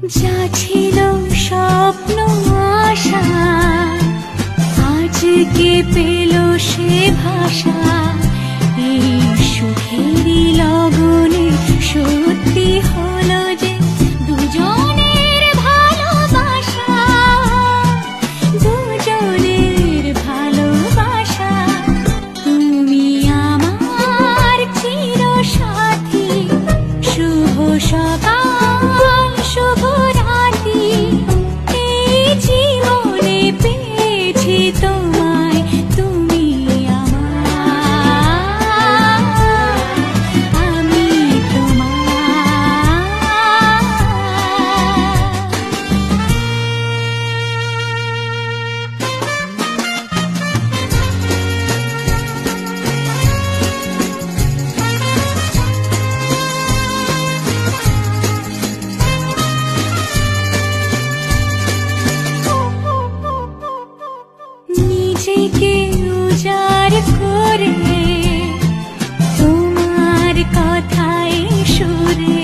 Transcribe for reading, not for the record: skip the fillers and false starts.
যা ছিল স্বপ্ন আশা আজকে পেল সে ভাষা। এই সুখেরই লগনে সত্যি হলো যে দুজনের ভালোবাসা, দুজনের ভালোবাসা। তুমি আমার চিরসাথী, শুভ সকাল শুভ রাত্রি। এই জীবনে পেয়েছি তোমায়, তুমি আমার, আমি তোমার। নিজেকে উজাড় করে তোমার কথায় সুরে